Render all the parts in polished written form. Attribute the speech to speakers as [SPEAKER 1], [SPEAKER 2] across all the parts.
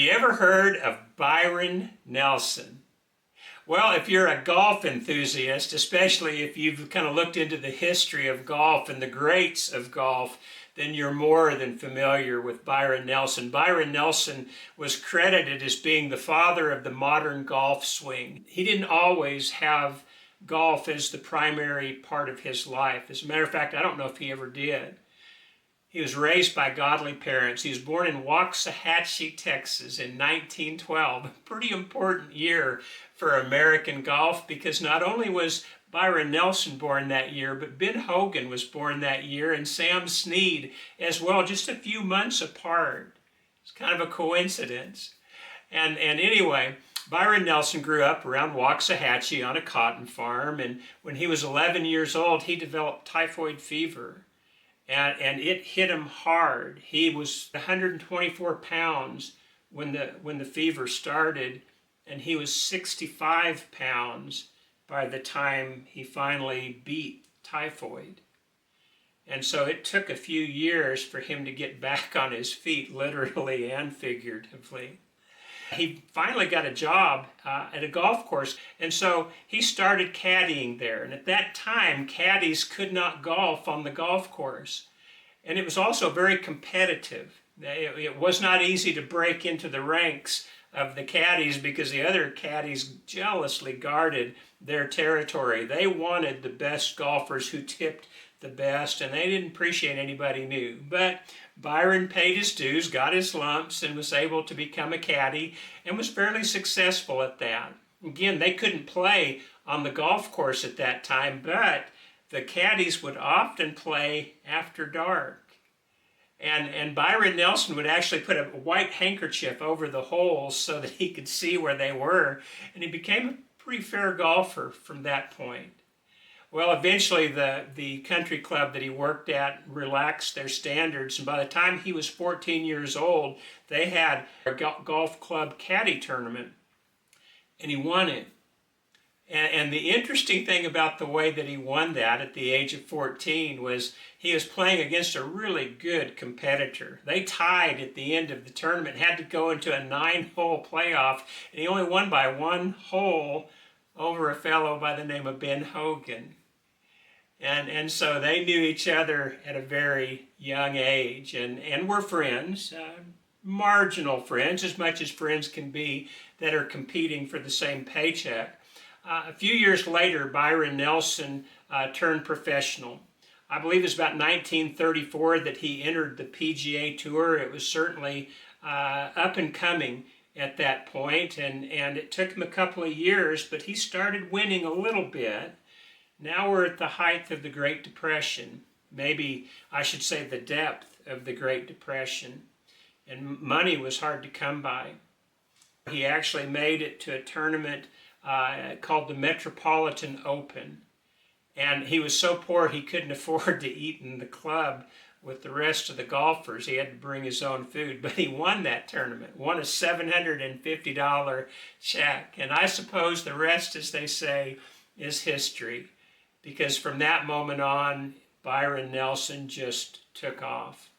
[SPEAKER 1] you ever heard of Byron Nelson? Well, if you're a golf enthusiast, especially if you've kind of looked into the history of golf and the greats of golf, then you're more than familiar with Byron Nelson. Byron Nelson was credited as being the father of the modern golf swing. He didn't always have golf as the primary part of his life. As a matter of fact, I don't know if he ever did. He was raised by godly parents. He was born in Waxahachie, Texas in 1912. A pretty important year for American golf because not only was Byron Nelson born that year, but Ben Hogan was born that year and Sam Snead as well, just a few months apart. It's kind of a coincidence. And anyway, Byron Nelson grew up around Waxahachie on a cotton farm, and when he was 11 years old, he developed typhoid fever. And it hit him hard. He was 124 pounds when the fever started, and he was 65 pounds by the time he finally beat typhoid. And so it took a few years for him to get back on his feet, literally and figuratively. He finally got a job at a golf course, and so he started caddying there. And at that time, caddies could not golf on the golf course. And it was also very competitive. It was not easy to break into the ranks of the caddies because the other caddies jealously guarded their territory. They wanted the best golfers who tipped the best, and they didn't appreciate anybody new. But Byron paid his dues, got his lumps, and was able to become a caddy, and was fairly successful at that. Again, they couldn't play on the golf course at that time, but the caddies would often play after dark. And Byron Nelson would actually put a white handkerchief over the holes so that he could see where they were, and he became a pretty fair golfer from that point. Well, eventually the country club that he worked at relaxed their standards, and by the time he was 14 years old, they had a golf club caddy tournament, and he won it. And the interesting thing about the way that he won that at the age of 14 was he was playing against a really good competitor. They tied at the end of the tournament, had to go into a 9-hole playoff, and he only won by 1 hole over a fellow by the name of Ben Hogan. And so they knew each other at a very young age and were friends, marginal friends, as much as friends can be that are competing for the same paycheck. A few years later, Byron Nelson turned professional. I believe it was about 1934 that he entered the PGA Tour. It was certainly up and coming at that point, and it took him a couple of years, but he started winning a little bit. Now we're at the height of the Great Depression. Maybe I should say the depth of the Great Depression, and money was hard to come by. He actually made it to a tournament called the Metropolitan Open. And he was so poor he couldn't afford to eat in the club with the rest of the golfers. He had to bring his own food. But he won that tournament, won a $750 check. And I suppose the rest, as they say, is history. Because from that moment on, Byron Nelson just took off.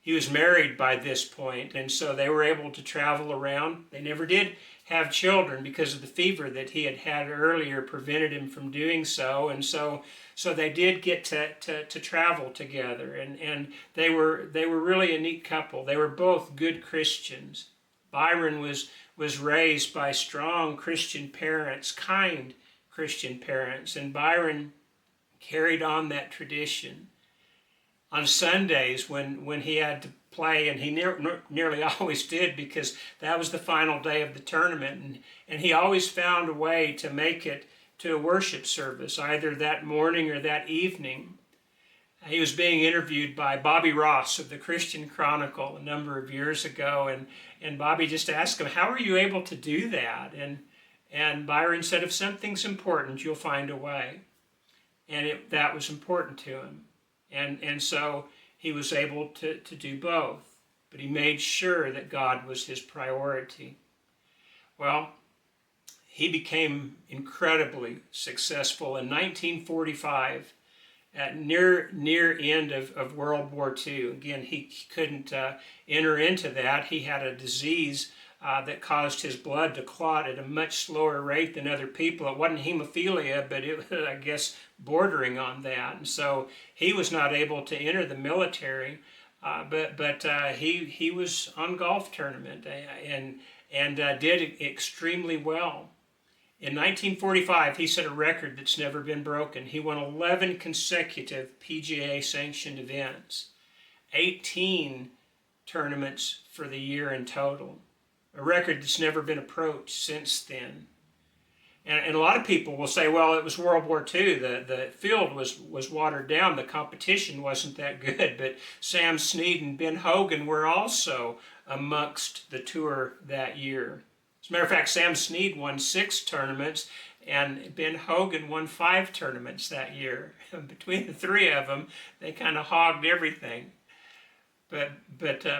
[SPEAKER 1] He was married by this point, and so they were able to travel around. They never did have children because of the fever that he had had earlier prevented him from doing so, and so they did get to travel together, and they were really a neat couple. They were both good Christians. Byron was raised by strong Christian parents, kind Christian parents, and Byron carried on that tradition. On Sundays when he had to play, and he nearly always did because that was the final day of the tournament, and he always found a way to make it to a worship service, either that morning or that evening. He was being interviewed by Bobby Ross of the Christian Chronicle a number of years ago, and Bobby just asked him, "How are you able to do that?" And Byron said, "If something's important, you'll find a way." And that was important to him. And so he was able to do both. But he made sure that God was his priority. Well, he became incredibly successful in 1945 at near end of World War II. Again, he couldn't enter into that. He had a disease that caused his blood to clot at a much slower rate than other people. It wasn't hemophilia, but it was, I guess, bordering on that. And so he was not able to enter the military, but he was on golf tournament and did extremely well. In 1945, he set a record that's never been broken. He won 11 consecutive PGA sanctioned events, 18 tournaments for the year in total, a record that's never been approached since then. And a lot of people will say, well, it was World War II. The field was watered down. The competition wasn't that good. But Sam Snead and Ben Hogan were also amongst the tour that year. As a matter of fact, Sam Snead won 6 tournaments, and Ben Hogan won 5 tournaments that year. Between the 3 of them, they kind of hogged everything. But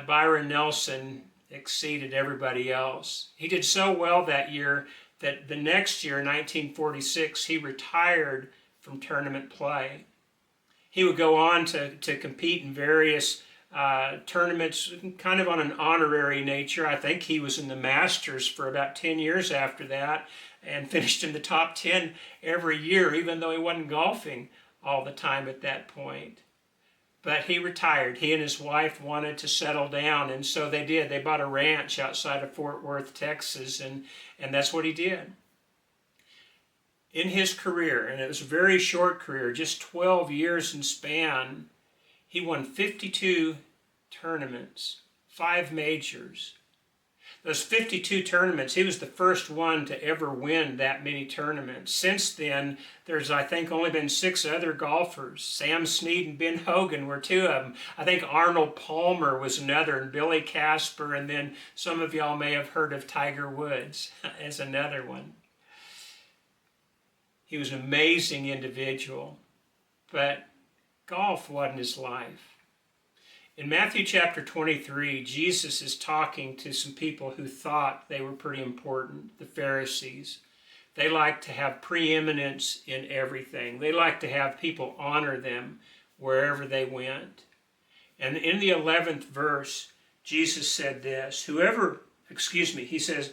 [SPEAKER 1] Byron Nelson exceeded everybody else. He did so well that year that the next year, 1946, he retired from tournament play. He would go on to compete in various tournaments, kind of on an honorary nature. I think he was in the Masters for about 10 years after that and finished in the top 10 every year, even though he wasn't golfing all the time at that point. But he retired. He and his wife wanted to settle down, and so they did. They bought a ranch outside of Fort Worth, Texas, and that's what he did. In his career, and it was a very short career, just 12 years in span, he won 52 tournaments, 5 majors. Those 52 tournaments, he was the first one to ever win that many tournaments. Since then, there's, I think, only been 6 other golfers. Sam Snead and Ben Hogan were 2 of them. I think Arnold Palmer was another, and Billy Casper, and then some of y'all may have heard of Tiger Woods as another one. He was an amazing individual, but golf wasn't his life. In Matthew chapter 23, Jesus is talking to some people who thought they were pretty important, the Pharisees. They liked to have preeminence in everything. They liked to have people honor them wherever they went. And in the 11th verse, Jesus said this, he says,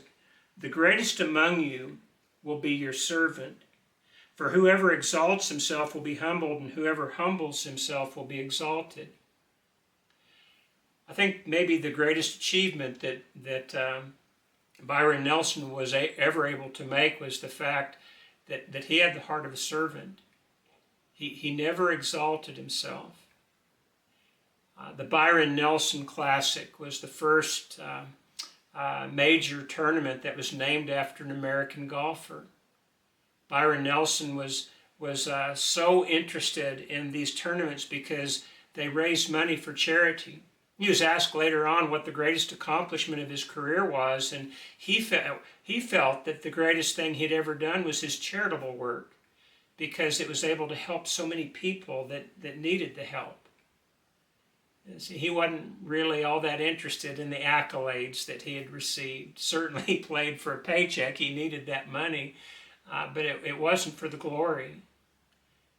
[SPEAKER 1] the greatest among you will be your servant. For whoever exalts himself will be humbled, and whoever humbles himself will be exalted. I think maybe the greatest achievement that Byron Nelson was ever able to make was the fact that he had the heart of a servant. He never exalted himself. The Byron Nelson Classic was the first major tournament that was named after an American golfer. Byron Nelson was so interested in these tournaments because they raised money for charity. He was asked later on what the greatest accomplishment of his career was, and he felt that the greatest thing he'd ever done was his charitable work, because it was able to help so many people that needed the help. See, he wasn't really all that interested in the accolades that he had received. Certainly he played for a paycheck. He needed that money, but it wasn't for the glory.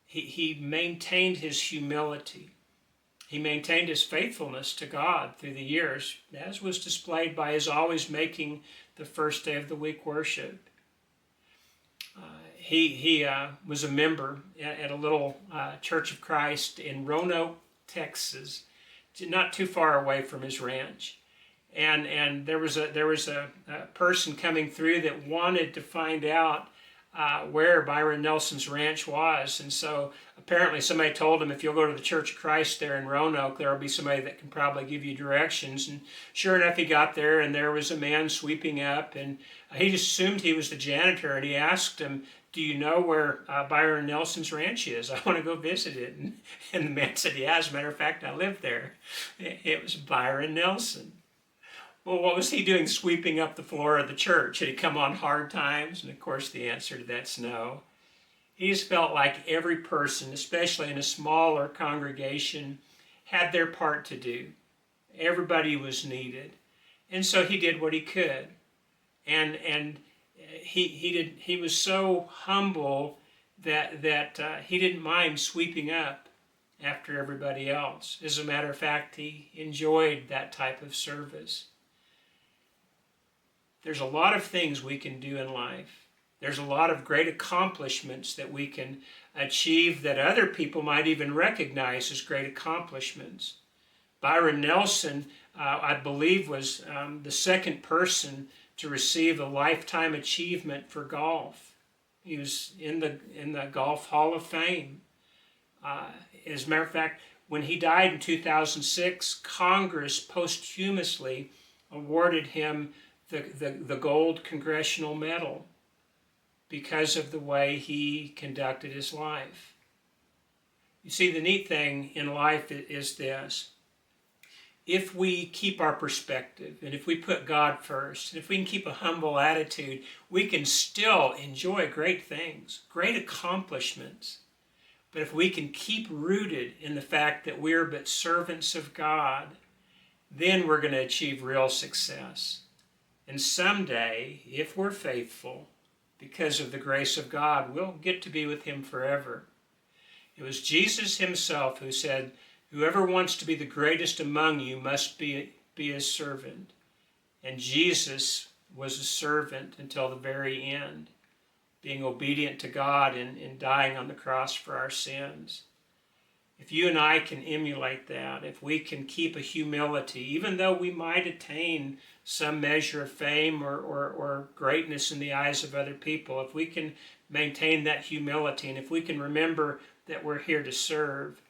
[SPEAKER 1] He maintained his humility. He maintained his faithfulness to God through the years, as was displayed by his always making the first day of the week worship. He was a member at a little Church of Christ in Roanoke, Texas, not too far away from his ranch. And there was a person coming through that wanted to find out where Byron Nelson's ranch was. And so apparently somebody told him, if you'll go to the Church of Christ there in Roanoke, there will be somebody that can probably give you directions. And sure enough, he got there, and there was a man sweeping up, and he just assumed he was the janitor, and he asked him, do you know where Byron Nelson's ranch is? I want to go visit it. And the man said, yeah, as a matter of fact, I live there. It was Byron Nelson. Well, what was he doing sweeping up the floor of the church? Had he come on hard times? And of course the answer to that's no. He just felt like every person, especially in a smaller congregation, had their part to do. Everybody was needed. And so he did what he could. And he was so humble that he didn't mind sweeping up after everybody else. As a matter of fact, he enjoyed that type of service. there's a lot of things we can do in life. There's a lot of great accomplishments that we can achieve that other people might even recognize as great accomplishments. Byron Nelson, I believe, was the second person to receive a lifetime achievement for golf. He was in the Golf Hall of Fame. As a matter of fact, when he died in 2006, Congress posthumously awarded him the Gold Congressional Medal because of the way he conducted his life. You see, the neat thing in life is this. If we keep our perspective, and if we put God first, and if we can keep a humble attitude, we can still enjoy great things, great accomplishments. But if we can keep rooted in the fact that we're but servants of God, then we're going to achieve real success. And someday, if we're faithful, because of the grace of God, we'll get to be with him forever. It was Jesus himself who said, "Whoever wants to be the greatest among you must be his servant." And Jesus was a servant until the very end, being obedient to God and dying on the cross for our sins. If you and I can emulate that, if we can keep a humility, even though we might attain some measure of fame or greatness in the eyes of other people, if we can maintain that humility, and if we can remember that we're here to serve,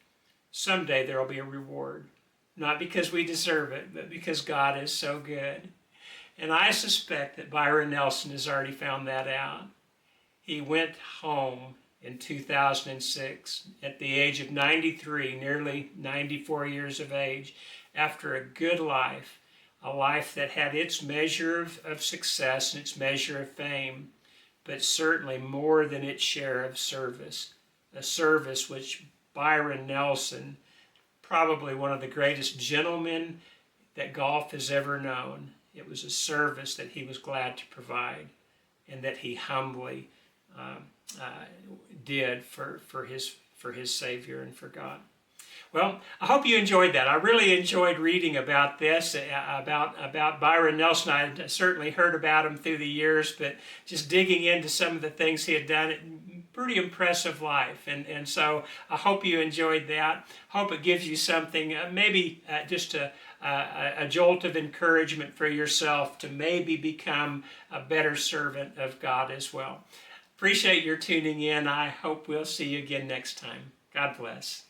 [SPEAKER 1] someday there will be a reward. Not because we deserve it, but because God is so good. And I suspect that Byron Nelson has already found that out. He went home in 2006 at the age of 93, nearly 94 years of age, after a good life, a life that had its measure of success and its measure of fame, but certainly more than its share of service, a service which Byron Nelson, probably one of the greatest gentlemen that golf has ever known, it was a service that he was glad to provide and that he humbly did for his Savior and for God. Well, I hope you enjoyed that. I really enjoyed reading about this, about Byron Nelson. I certainly heard about him through the years, but just digging into some of the things he had done, pretty impressive life. And so I hope you enjoyed that. Hope it gives you something, maybe just a jolt of encouragement for yourself to maybe become a better servant of God as well. Appreciate your tuning in. I hope we'll see you again next time. God bless.